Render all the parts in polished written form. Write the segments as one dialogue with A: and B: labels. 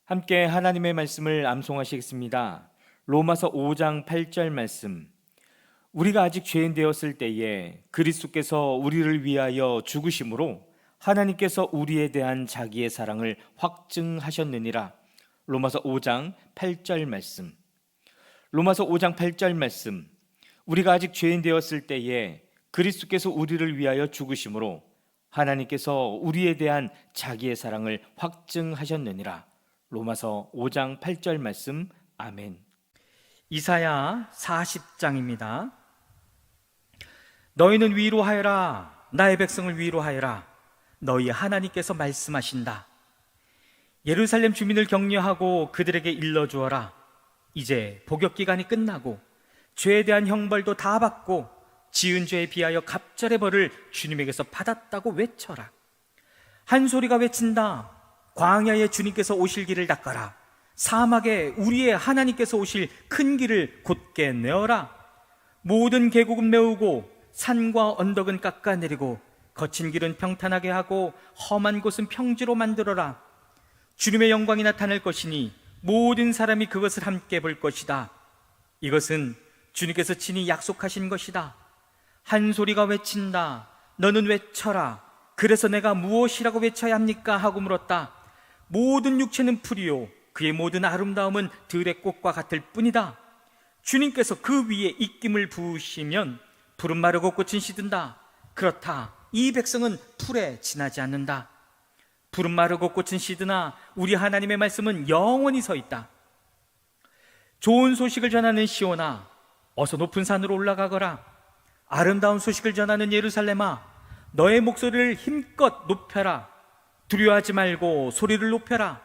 A: 함께 하나님의 말씀을 암송하시겠습니다. 로마서 5장 8절 말씀. 우리가 아직 죄인 되었을 때에 그리스도께서 우리를 위하여 죽으심으로 하나님께서 우리에 대한 자기의 사랑을 확증하셨느니라. 로마서 5장 8절 말씀. 로마서 5장 8절 말씀. 우리가 아직 죄인 되었을 때에 그리스도께서 우리를 위하여 죽으심으로 하나님께서 우리에 대한 자기의 사랑을 확증하셨느니라. 로마서 5장 8절 말씀. 아멘.
B: 이사야 40장입니다. 너희는 위로하여라. 나의 백성을 위로하여라. 너희 하나님께서 말씀하신다. 예루살렘 주민을 격려하고 그들에게 일러주어라. 이제 복역기간이 끝나고 죄에 대한 형벌도 다 받고 지은 죄에 비하여 갑절의 벌을 주님에게서 받았다고 외쳐라. 한 소리가 외친다. 광야에 주님께서 오실 길을 닦아라. 사막에 우리의 하나님께서 오실 큰 길을 곧게 내어라. 모든 계곡은 메우고 산과 언덕은 깎아내리고 거친 길은 평탄하게 하고 험한 곳은 평지로 만들어라. 주님의 영광이 나타날 것이니 모든 사람이 그것을 함께 볼 것이다. 이것은 주님께서 친히 약속하신 것이다. 한 소리가 외친다. 너는 외쳐라. 그래서 내가 무엇이라고 외쳐야 합니까? 하고 물었다. 모든 육체는 풀이요 그의 모든 아름다움은 들의 꽃과 같을 뿐이다. 주님께서 그 위에 입김을 부으시면 풀은 마르고 꽃은 시든다. 그렇다. 이 백성은 풀에 지나지 않는다. 풀은 마르고 꽃은 시드나 우리 하나님의 말씀은 영원히 서 있다. 좋은 소식을 전하는 시온아, 어서 높은 산으로 올라가거라. 아름다운 소식을 전하는 예루살렘아, 너의 목소리를 힘껏 높여라. 두려워하지 말고 소리를 높여라.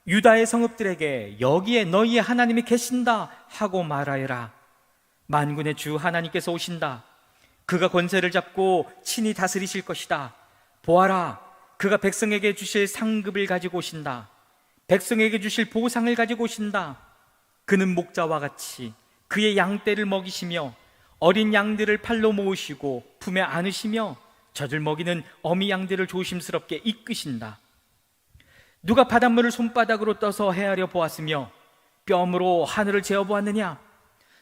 B: 유다의 성읍들에게 여기에 너희의 하나님이 계신다 하고 말하여라. 만군의 주 하나님께서 오신다. 그가 권세를 잡고 친히 다스리실 것이다. 보아라, 그가 백성에게 주실 상급을 가지고 오신다. 백성에게 주실 보상을 가지고 오신다. 그는 목자와 같이 그의 양떼를 먹이시며 어린 양들을 팔로 모으시고 품에 안으시며 젖을 먹이는 어미 양들을 조심스럽게 이끄신다. 누가 바닷물을 손바닥으로 떠서 헤아려 보았으며 뼘으로 하늘을 재어보았느냐?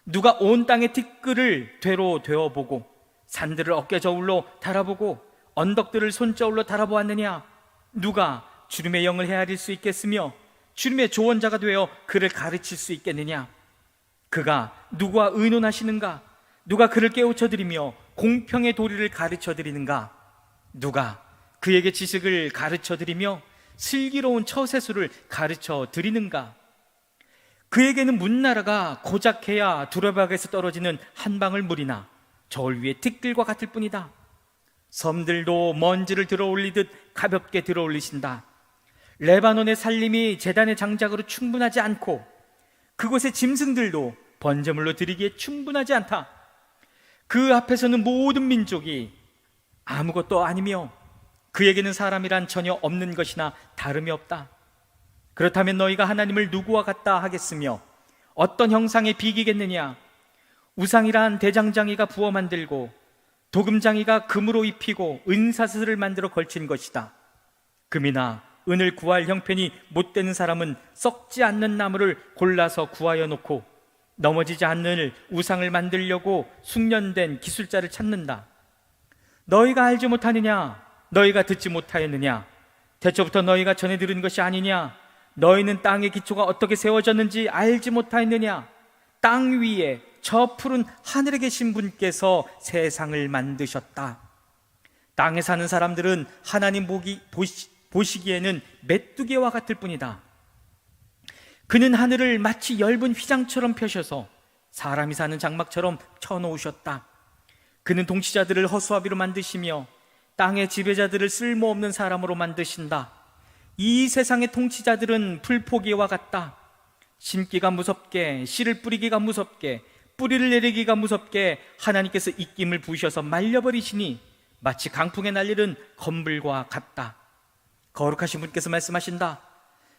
B: 누가 온 땅의 티끌을 되로 되어보고 산들을 어깨 저울로 달아보고 언덕들을 손저울로 달아보았느냐? 누가 주님의 영을 헤아릴 수 있겠으며 주님의 조언자가 되어 그를 가르칠 수 있겠느냐? 그가 누구와 의논하시는가? 누가 그를 깨우쳐드리며 공평의 도리를 가르쳐드리는가? 누가 그에게 지식을 가르쳐드리며 슬기로운 처세술을 가르쳐드리는가? 그에게는 문나라가 고작해야 두레박에서 떨어지는 한 방울 물이나 저울 위의 티끌과 같을 뿐이다. 섬들도 먼지를 들어올리듯 가볍게 들어올리신다. 레바논의 살림이 제단의 장작으로 충분하지 않고 그곳의 짐승들도 번제물로 드리기에 충분하지 않다. 그 앞에서는 모든 민족이 아무것도 아니며 그에게는 사람이란 전혀 없는 것이나 다름이 없다. 그렇다면 너희가 하나님을 누구와 같다 하겠으며 어떤 형상에 비기겠느냐? 우상이란 대장장이가 부어 만들고 도금장이가 금으로 입히고 은사슬을 만들어 걸친 것이다. 금이나 은을 구할 형편이 못 되는 사람은 썩지 않는 나무를 골라서 구하여 놓고 넘어지지 않는 우상을 만들려고 숙련된 기술자를 찾는다. 너희가 알지 못하느냐? 너희가 듣지 못하였느냐? 대초부터 너희가 전해 들은 것이 아니냐? 너희는 땅의 기초가 어떻게 세워졌는지 알지 못하였느냐? 땅 위에 저 푸른 하늘에 계신 분께서 세상을 만드셨다. 땅에 사는 사람들은 하나님 보시기에는 메뚜기와 같을 뿐이다. 그는 하늘을 마치 엷은 휘장처럼 펴셔서 사람이 사는 장막처럼 쳐놓으셨다. 그는 통치자들을 허수아비로 만드시며 땅의 지배자들을 쓸모없는 사람으로 만드신다. 이 세상의 통치자들은 풀포기와 같다. 심기가 무섭게, 씨를 뿌리기가 무섭게, 뿌리를 내리기가 무섭게 하나님께서 입김을 부으셔서 말려버리시니 마치 강풍에 날리는 검불과 같다. 거룩하신 분께서 말씀하신다.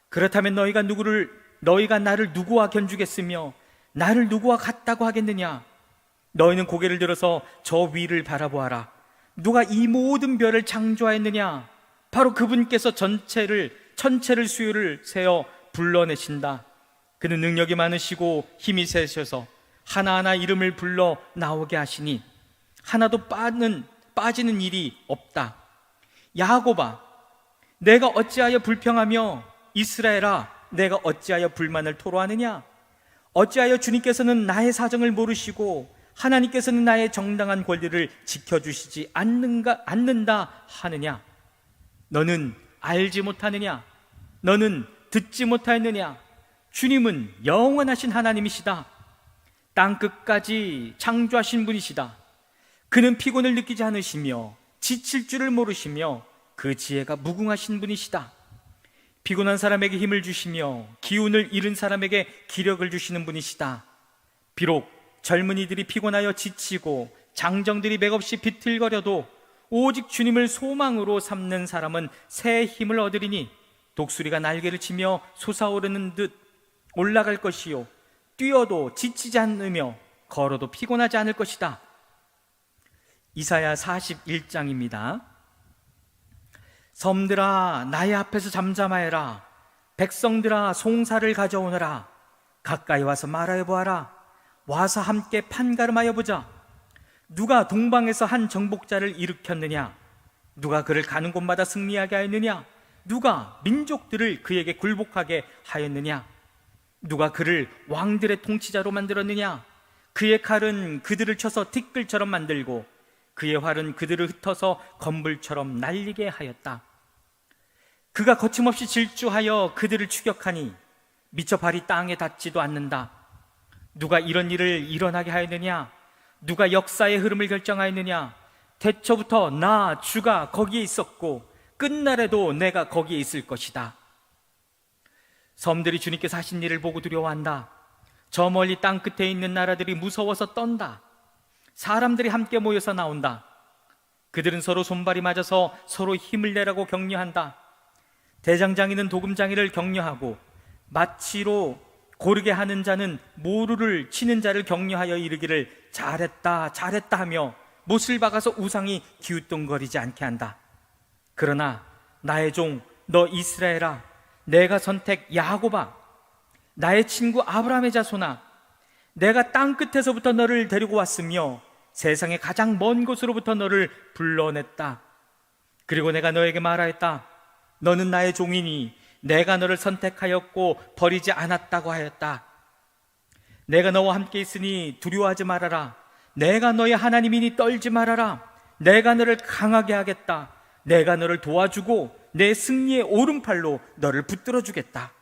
B: 그렇다면 너희가 나를 누구와 견주겠으며 나를 누구와 같다고 하겠느냐? 너희는 고개를 들어서 저 위를 바라보아라. 누가 이 모든 별을 창조하였느냐? 바로 그분께서 천체를 수요를 세어 불러내신다. 그는 능력이 많으시고 힘이 세셔서 하나하나 이름을 불러 나오게 하시니 하나도 빠지는 일이 없다. 야곱아, 내가 어찌하여 불평하며 이스라엘아, 내가 어찌하여 불만을 토로하느냐? 어찌하여 주님께서는 나의 사정을 모르시고 하나님께서는 나의 정당한 권리를 지켜주시지 않는다 하느냐? 너는 알지 못하느냐? 너는 듣지 못하였느냐? 주님은 영원하신 하나님이시다. 땅 끝까지 창조하신 분이시다. 그는 피곤을 느끼지 않으시며 지칠 줄을 모르시며 그 지혜가 무궁하신 분이시다. 피곤한 사람에게 힘을 주시며 기운을 잃은 사람에게 기력을 주시는 분이시다. 비록 젊은이들이 피곤하여 지치고 장정들이 맥없이 비틀거려도 오직 주님을 소망으로 삼는 사람은 새 힘을 얻으리니 독수리가 날개를 치며 솟아오르는 듯 올라갈 것이요 뛰어도 지치지 않으며 걸어도 피곤하지 않을 것이다. 이사야 41장입니다. 섬들아 나의 앞에서 잠잠하여라. 백성들아 송사를 가져오너라. 가까이 와서 말하여 보아라. 와서 함께 판가름하여 보자. 누가 동방에서 한 정복자를 일으켰느냐? 누가 그를 가는 곳마다 승리하게 하였느냐? 누가 민족들을 그에게 굴복하게 하였느냐? 누가 그를 왕들의 통치자로 만들었느냐? 그의 칼은 그들을 쳐서 티끌처럼 만들고 그의 활은 그들을 흩어서 건불처럼 날리게 하였다. 그가 거침없이 질주하여 그들을 추격하니 미쳐 발이 땅에 닿지도 않는다. 누가 이런 일을 일어나게 하였느냐? 누가 역사의 흐름을 결정하였느냐? 태초부터 나 주가 거기에 있었고 끝날에도 내가 거기에 있을 것이다. 섬들이 주님께서 하신 일을 보고 두려워한다. 저 멀리 땅 끝에 있는 나라들이 무서워서 떤다. 사람들이 함께 모여서 나온다. 그들은 서로 손발이 맞아서 서로 힘을 내라고 격려한다. 대장장이는 도금장이를 격려하고 마치로 고르게 하는 자는 모루를 치는 자를 격려하여 이르기를 잘했다 잘했다 하며 못을 박아서 우상이 기웃동거리지 않게 한다. 그러나 나의 종 너 이스라엘아, 내가 선택 야곱아, 나의 친구 아브라함의 자손아, 내가 땅 끝에서부터 너를 데리고 왔으며 세상의 가장 먼 곳으로부터 너를 불러냈다. 그리고 내가 너에게 말하였다. 너는 나의 종이니 내가 너를 선택하였고 버리지 않았다고 하였다. 내가 너와 함께 있으니 두려워하지 말아라. 내가 너의 하나님이니 떨지 말아라. 내가 너를 강하게 하겠다. 내가 너를 도와주고 내 승리의 오른팔로 너를 붙들어 주겠다.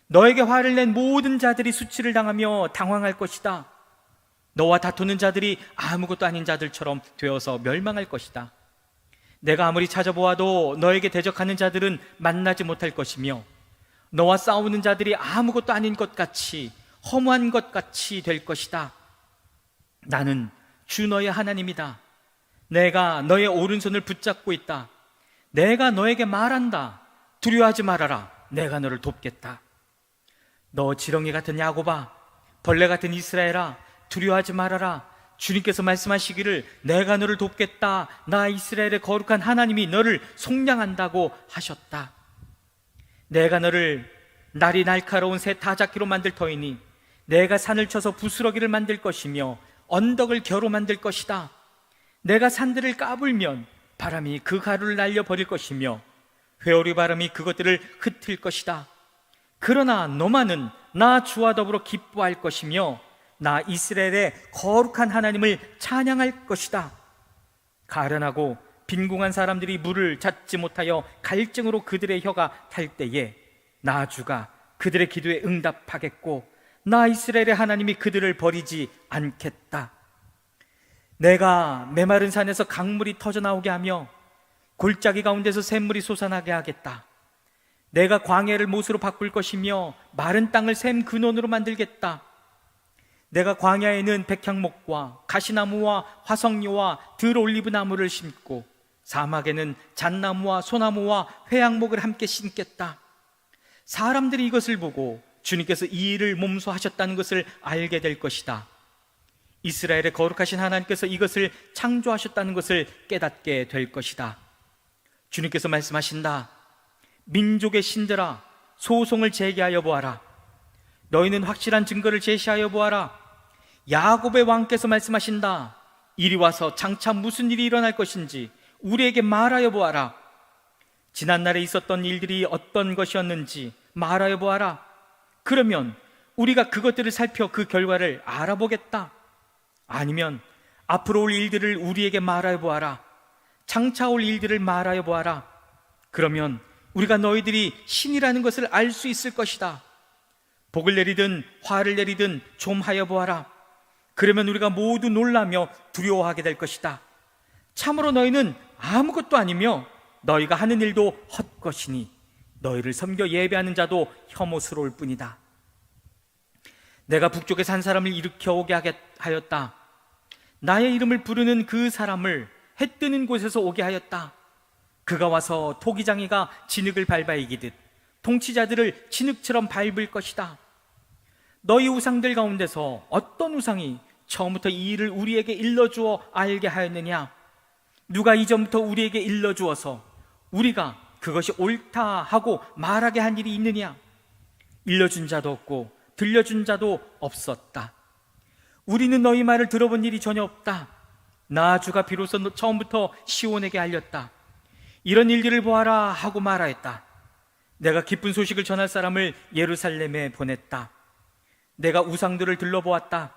B: 너에게 화를 낸 모든 자들이 수치를 당하며 당황할 것이다. 너와 다투는 자들이 아무것도 아닌 자들처럼 되어서 멸망할 것이다. 내가 아무리 찾아보아도 너에게 대적하는 자들은 만나지 못할 것이며 너와 싸우는 자들이 아무것도 아닌 것 같이 허무한 것 같이 될 것이다. 나는 주 너의 하나님이다. 내가 너의 오른손을 붙잡고 있다. 내가 너에게 말한다. 두려워하지 말아라. 내가 너를 돕겠다. 너 지렁이 같은 야곱아, 벌레 같은 이스라엘아, 두려워하지 말아라. 주님께서 말씀하시기를 내가 너를 돕겠다. 나 이스라엘의 거룩한 하나님이 너를 속량한다고 하셨다. 내가 너를 날이 날카로운 새 타작기로 만들 터이니 내가 산을 쳐서 부스러기를 만들 것이며 언덕을 겨로 만들 것이다. 내가 산들을 까불면 바람이 그 가루를 날려버릴 것이며 회오리 바람이 그것들을 흩을 것이다. 그러나 너만은 나 주와 더불어 기뻐할 것이며 나 이스라엘의 거룩한 하나님을 찬양할 것이다. 가련하고 빈궁한 사람들이 물을 찾지 못하여 갈증으로 그들의 혀가 탈 때에 나 주가 그들의 기도에 응답하겠고 나 이스라엘의 하나님이 그들을 버리지 않겠다. 내가 메마른 산에서 강물이 터져나오게 하며 골짜기 가운데서 샘물이 솟아나게 하겠다. 내가 광야를 못으로 바꿀 것이며 마른 땅을 샘 근원으로 만들겠다. 내가 광야에는 백향목과 가시나무와 화석류와 들올리브 나무를 심고 사막에는 잣나무와 소나무와 회양목을 함께 심겠다. 사람들이 이것을 보고 주님께서 이 일을 몸소 하셨다는 것을 알게 될 것이다. 이스라엘의 거룩하신 하나님께서 이것을 창조하셨다는 것을 깨닫게 될 것이다. 주님께서 말씀하신다. 민족의 신들아, 소송을 제기하여 보아라. 너희는 확실한 증거를 제시하여 보아라. 야곱의 왕께서 말씀하신다. 이리 와서 장차 무슨 일이 일어날 것인지 우리에게 말하여 보아라. 지난날에 있었던 일들이 어떤 것이었는지 말하여 보아라. 그러면 우리가 그것들을 살펴 그 결과를 알아보겠다. 아니면 앞으로 올 일들을 우리에게 말하여 보아라. 장차 올 일들을 말하여 보아라. 그러면 우리가 너희들이 신이라는 것을 알 수 있을 것이다. 복을 내리든 화를 내리든 좀 하여 보아라. 그러면 우리가 모두 놀라며 두려워하게 될 것이다. 참으로 너희는 아무것도 아니며 너희가 하는 일도 헛것이니 너희를 섬겨 예배하는 자도 혐오스러울 뿐이다. 내가 북쪽에서 한 사람을 일으켜 오게 하였다. 나의 이름을 부르는 그 사람을 해 뜨는 곳에서 오게 하였다. 그가 와서 토기장이가 진흙을 밟아 이기듯 통치자들을 진흙처럼 밟을 것이다. 너희 우상들 가운데서 어떤 우상이 처음부터 이 일을 우리에게 일러주어 알게 하였느냐? 누가 이전부터 우리에게 일러주어서 우리가 그것이 옳다 하고 말하게 한 일이 있느냐? 일러준 자도 없고 들려준 자도 없었다. 우리는 너희 말을 들어본 일이 전혀 없다. 나 주가 비로소 처음부터 시온에게 알렸다. 이런 일들을 보아라 하고 말하였다. 내가 기쁜 소식을 전할 사람을 예루살렘에 보냈다. 내가 우상들을 들러보았다.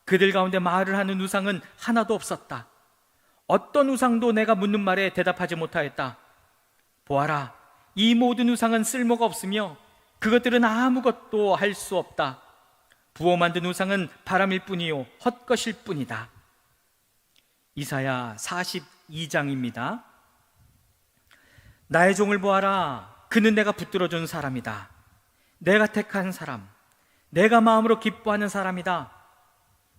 B: 그들 가운데 말을 하는 우상은 하나도 없었다. 어떤 우상도 내가 묻는 말에 대답하지 못하였다. 보아라, 이 모든 우상은 쓸모가 없으며 그것들은 아무것도 할 수 없다. 부어 만든 우상은 바람일 뿐이요 헛것일 뿐이다. 이사야 42장입니다. 나의 종을 보아라. 그는 내가 붙들어준 사람이다. 내가 택한 사람, 내가 마음으로 기뻐하는 사람이다.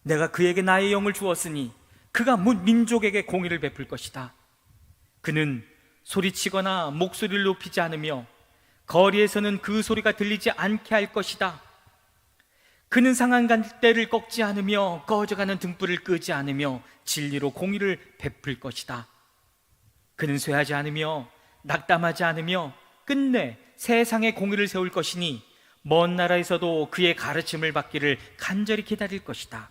B: 내가 그에게 나의 영을 주었으니 그가 문 민족에게 공의를 베풀 것이다. 그는 소리치거나 목소리를 높이지 않으며 거리에서는 그 소리가 들리지 않게 할 것이다. 그는 상한 갈대를 꺾지 않으며 꺼져가는 등불을 끄지 않으며 진리로 공의를 베풀 것이다. 그는 쇠하지 않으며 낙담하지 않으며 끝내 세상에 공의를 세울 것이니 먼 나라에서도 그의 가르침을 받기를 간절히 기다릴 것이다.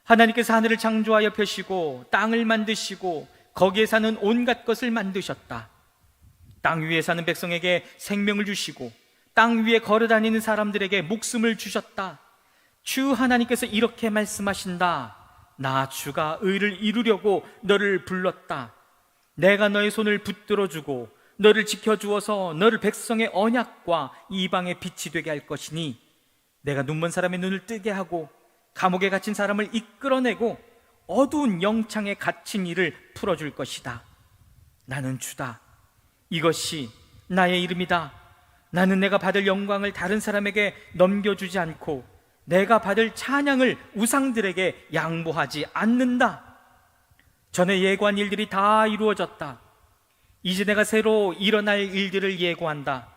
B: 하나님께서 하늘을 창조하여 펴시고 땅을 만드시고 거기에 사는 온갖 것을 만드셨다. 땅 위에 사는 백성에게 생명을 주시고 땅 위에 걸어다니는 사람들에게 목숨을 주셨다. 주 하나님께서 이렇게 말씀하신다. 나 주가 의를 이루려고 너를 불렀다. 내가 너의 손을 붙들어주고 너를 지켜주어서 너를 백성의 언약과 이방의 빛이 되게 할 것이니 내가 눈먼 사람의 눈을 뜨게 하고 감옥에 갇힌 사람을 이끌어내고 어두운 영창에 갇힌 이를 풀어줄 것이다. 나는 주다. 이것이 나의 이름이다. 나는 내가 받을 영광을 다른 사람에게 넘겨주지 않고 내가 받을 찬양을 우상들에게 양보하지 않는다. 전에 예고한 일들이 다 이루어졌다. 이제 내가 새로 일어날 일들을 예고한다.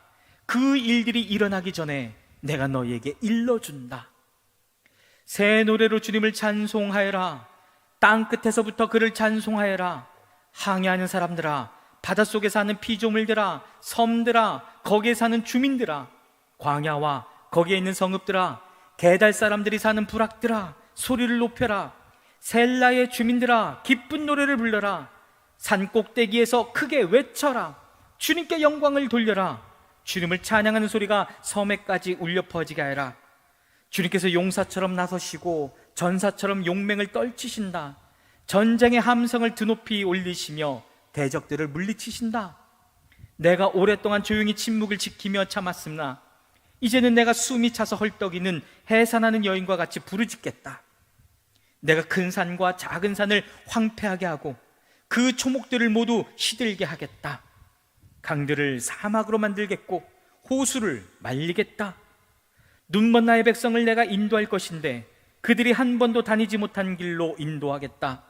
B: 그 일들이 일어나기 전에 내가 너희에게 일러준다. 새 노래로 주님을 찬송하여라. 땅 끝에서부터 그를 찬송하여라. 항해하는 사람들아, 바닷속에 사는 피조물들아, 섬들아, 거기에 사는 주민들아, 광야와 거기에 있는 성읍들아, 게달 사람들이 사는 부락들아, 소리를 높여라. 셀라의 주민들아, 기쁜 노래를 불러라. 산 꼭대기에서 크게 외쳐라. 주님께 영광을 돌려라. 주님을 찬양하는 소리가 섬에까지 울려 퍼지게 하여라. 주님께서 용사처럼 나서시고 전사처럼 용맹을 떨치신다. 전쟁의 함성을 드높이 올리시며 대적들을 물리치신다. 내가 오랫동안 조용히 침묵을 지키며 참았으나 이제는 내가 숨이 차서 헐떡이는 해산하는 여인과 같이 부르짖겠다. 내가 큰 산과 작은 산을 황폐하게 하고 그 초목들을 모두 시들게 하겠다. 강들을 사막으로 만들겠고 호수를 말리겠다. 눈먼 나의 백성을 내가 인도할 것인데 그들이 한 번도 다니지 못한 길로 인도하겠다.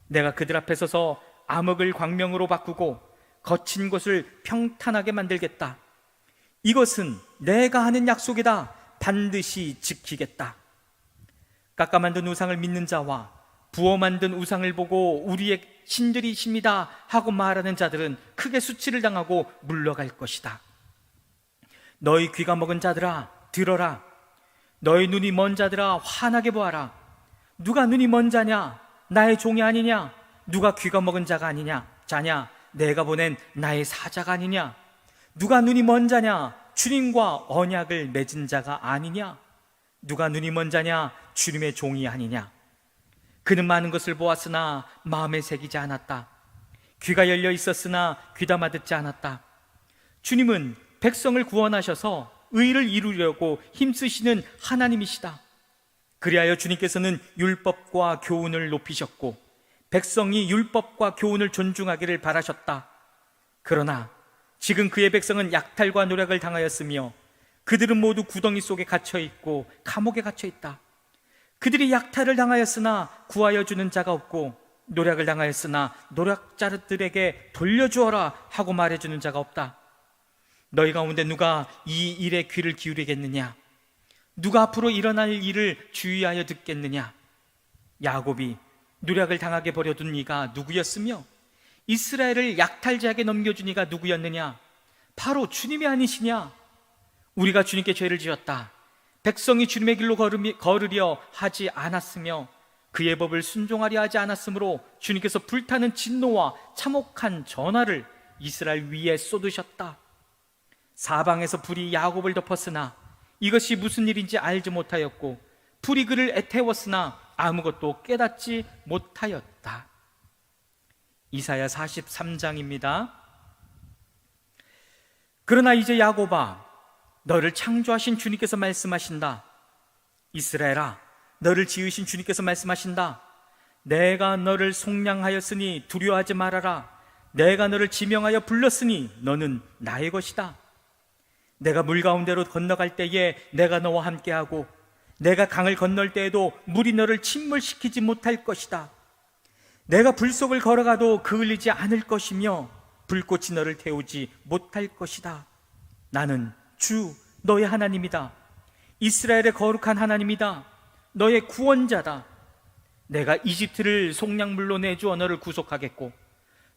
B: 내가 그들 앞에 서서 암흑을 광명으로 바꾸고 거친 곳을 평탄하게 만들겠다. 이것은 내가 하는 약속이다. 반드시 지키겠다. 깎아 만든 우상을 믿는 자와 부어 만든 우상을 보고 우리의 신들이십니다 하고 말하는 자들은 크게 수치를 당하고 물러갈 것이다. 너희 귀가 먹은 자들아 들어라. 너희 눈이 먼 자들아 환하게 보아라. 누가 눈이 먼 자냐? 나의 종이 아니냐? 누가 귀가 먹은 자가 아니냐? 자냐? 내가 보낸 나의 사자가 아니냐? 누가 눈이 먼 자냐? 주님과 언약을 맺은 자가 아니냐? 누가 눈이 먼 자냐? 주님의 종이 아니냐? 그는 많은 것을 보았으나 마음에 새기지 않았다. 귀가 열려 있었으나 귀담아 듣지 않았다. 주님은 백성을 구원하셔서 의를 이루려고 힘쓰시는 하나님이시다. 그리하여 주님께서는 율법과 교훈을 높이셨고 백성이 율법과 교훈을 존중하기를 바라셨다. 그러나 지금 그의 백성은 약탈과 노략을 당하였으며 그들은 모두 구덩이 속에 갇혀있고 감옥에 갇혀있다. 그들이 약탈을 당하였으나 구하여 주는 자가 없고 노략을 당하였으나 노략자들에게 돌려주어라 하고 말해주는 자가 없다. 너희 가운데 누가 이 일에 귀를 기울이겠느냐? 누가 앞으로 일어날 일을 주의하여 듣겠느냐? 야곱이 노략을 당하게 버려둔 이가 누구였으며 이스라엘을 약탈자에게 넘겨준 이가 누구였느냐? 바로 주님이 아니시냐? 우리가 주님께 죄를 지었다. 백성이 주님의 길로 걸으려 하지 않았으며 그의 법을 순종하려 하지 않았으므로 주님께서 불타는 진노와 참혹한 전화를 이스라엘 위에 쏟으셨다. 사방에서 불이 야곱을 덮었으나 이것이 무슨 일인지 알지 못하였고 불이 그를 애태웠으나 아무것도 깨닫지 못하였다. 이사야 43장입니다. 그러나 이제 야곱아, 너를 창조하신 주님께서 말씀하신다. 이스라엘아, 너를 지으신 주님께서 말씀하신다. 내가 너를 속량하였으니 두려워하지 말아라. 내가 너를 지명하여 불렀으니 너는 나의 것이다. 내가 물 가운데로 건너갈 때에 내가 너와 함께하고 내가 강을 건널 때에도 물이 너를 침몰시키지 못할 것이다. 내가 불 속을 걸어가도 그을리지 않을 것이며 불꽃이 너를 태우지 못할 것이다. 나는 주 너의 하나님이다. 이스라엘의 거룩한 하나님이다. 너의 구원자다. 내가 이집트를 속량물로 내주어 너를 구속하겠고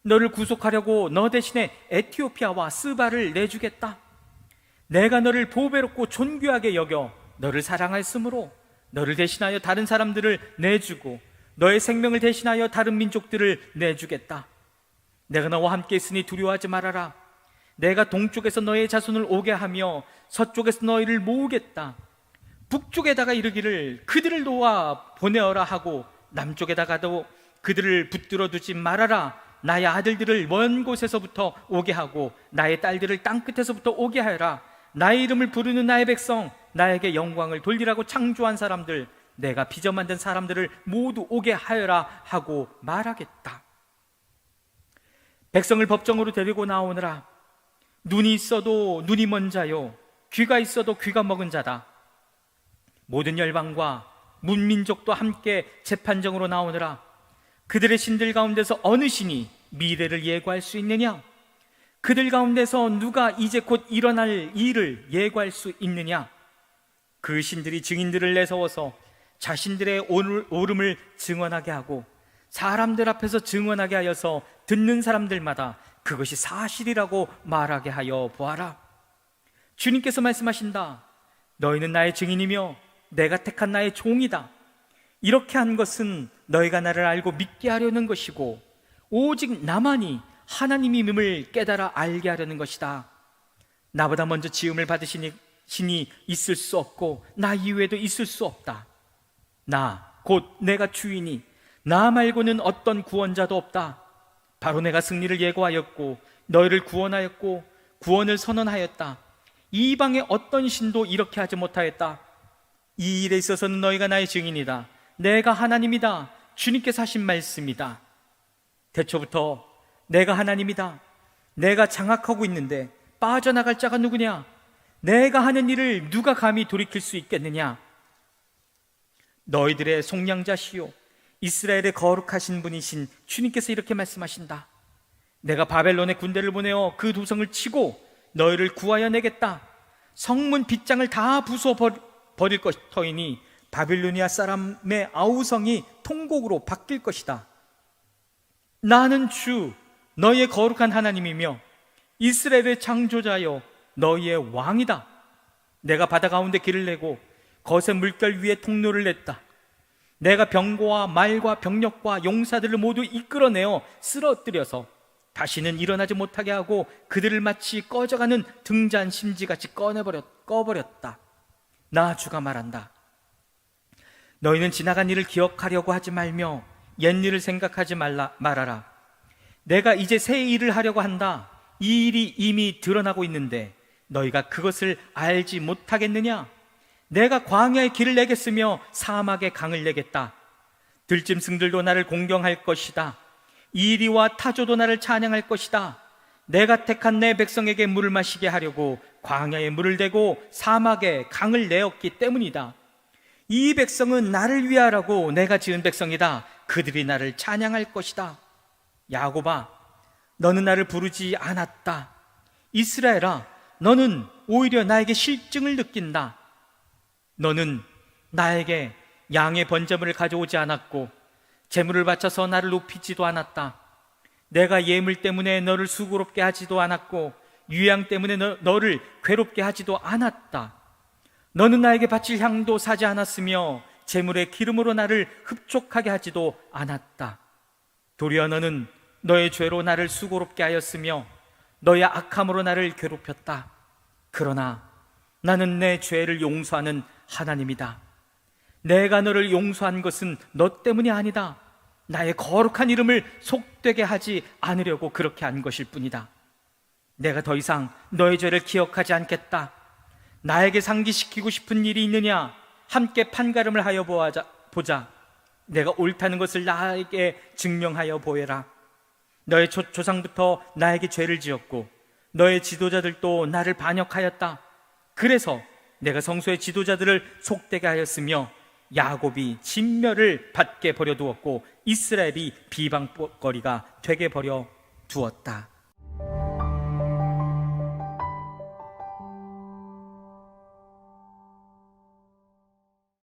B: 너를 구속하려고 너 대신에 에티오피아와 스바를 내주겠다. 내가 너를 보배롭고 존귀하게 여겨 너를 사랑하였으므로 너를 대신하여 다른 사람들을 내주고 너의 생명을 대신하여 다른 민족들을 내주겠다. 내가 너와 함께 있으니 두려워하지 말아라. 내가 동쪽에서 너의 자손을 오게 하며 서쪽에서 너희를 모으겠다. 북쪽에다가 이르기를 그들을 놓아 보내어라 하고 남쪽에다가도 그들을 붙들어 두지 말아라. 나의 아들들을 먼 곳에서부터 오게 하고 나의 딸들을 땅끝에서부터 오게 하여라. 나의 이름을 부르는 나의 백성, 나에게 영광을 돌리라고 창조한 사람들, 내가 빚어 만든 사람들을 모두 오게 하여라 하고 말하겠다. 백성을 법정으로 데리고 나오느라. 눈이 있어도 눈이 먼 자요, 귀가 있어도 귀가 먹은 자다. 모든 열방과 문민족도 함께 재판정으로 나오느라. 그들의 신들 가운데서 어느 신이 미래를 예고할 수 있느냐? 그들 가운데서 누가 이제 곧 일어날 일을 예고할 수 있느냐? 그 신들이 증인들을 내세워서 자신들의 옳음을 증언하게 하고 사람들 앞에서 증언하게 하여서 듣는 사람들마다 그것이 사실이라고 말하게 하여 보아라. 주님께서 말씀하신다. 너희는 나의 증인이며 내가 택한 나의 종이다. 이렇게 한 것은 너희가 나를 알고 믿게 하려는 것이고 오직 나만이 하나님임을 깨달아 알게 하려는 것이다. 나보다 먼저 지음을 받으신 신이 있을 수 없고 나 이외에도 있을 수 없다. 나 곧 내가 주이니 나 말고는 어떤 구원자도 없다. 바로 내가 승리를 예고하였고 너희를 구원하였고 구원을 선언하였다. 이방의 어떤 신도 이렇게 하지 못하였다. 이 일에 있어서는 너희가 나의 증인이다. 내가 하나님이다. 주님께서 하신 말씀이다. 태초부터 내가 하나님이다. 내가 장악하고 있는데 빠져나갈 자가 누구냐? 내가 하는 일을 누가 감히 돌이킬 수 있겠느냐? 너희들의 속량자시요 이스라엘의 거룩하신 분이신 주님께서 이렇게 말씀하신다. 내가 바벨론의 군대를 보내어 그 도성을 치고 너희를 구하여 내겠다. 성문 빗장을 다 부숴 버릴 터이니 바빌로니아 사람의 아우성이 통곡으로 바뀔 것이다. 나는 주 너희의 거룩한 하나님이며 이스라엘의 창조자여 너희의 왕이다. 내가 바다 가운데 길을 내고 거센 물결 위에 통로를 냈다. 내가 병거와 말과 병력과 용사들을 모두 이끌어내어 쓰러뜨려서 다시는 일어나지 못하게 하고 그들을 마치 꺼져가는 등잔 심지같이 꺼버렸다. 나 주가 말한다. 너희는 지나간 일을 기억하려고 하지 말며 옛일을 생각하지 말아라. 내가 이제 새 일을 하려고 한다. 이 일이 이미 드러나고 있는데 너희가 그것을 알지 못하겠느냐? 내가 광야에 길을 내겠으며 사막에 강을 내겠다. 들짐승들도 나를 공경할 것이다. 이리와 타조도 나를 찬양할 것이다. 내가 택한 내 백성에게 물을 마시게 하려고 광야에 물을 대고 사막에 강을 내었기 때문이다. 이 백성은 나를 위하라고 내가 지은 백성이다. 그들이 나를 찬양할 것이다. 야곱아, 너는 나를 부르지 않았다. 이스라엘아, 너는 오히려 나에게 실증을 느낀다. 너는 나에게 양의 번제물을 가져오지 않았고 제물을 바쳐서 나를 높이지도 않았다. 내가 예물 때문에 너를 수고롭게 하지도 않았고 유양 때문에 너를 괴롭게 하지도 않았다. 너는 나에게 바칠 향도 사지 않았으며 제물의 기름으로 나를 흡족하게 하지도 않았다. 도리어 너는 너의 죄로 나를 수고롭게 하였으며 너의 악함으로 나를 괴롭혔다. 그러나 나는 내 죄를 용서하는 하나님이다. 내가 너를 용서한 것은 너 때문이 아니다. 나의 거룩한 이름을 속되게 하지 않으려고 그렇게 한 것일 뿐이다. 내가 더 이상 너의 죄를 기억하지 않겠다. 나에게 상기시키고 싶은 일이 있느냐? 함께 판가름을 하여 보자. 내가 옳다는 것을 나에게 증명하여 보여라. 너의 조상부터 나에게 죄를 지었고 너의 지도자들도 나를 반역하였다. 그래서 내가 성소의 지도자들을 속되게 하였으며 야곱이 진멸을 받게 버려두었고 이스라엘이 비방거리가 되게 버려두었다.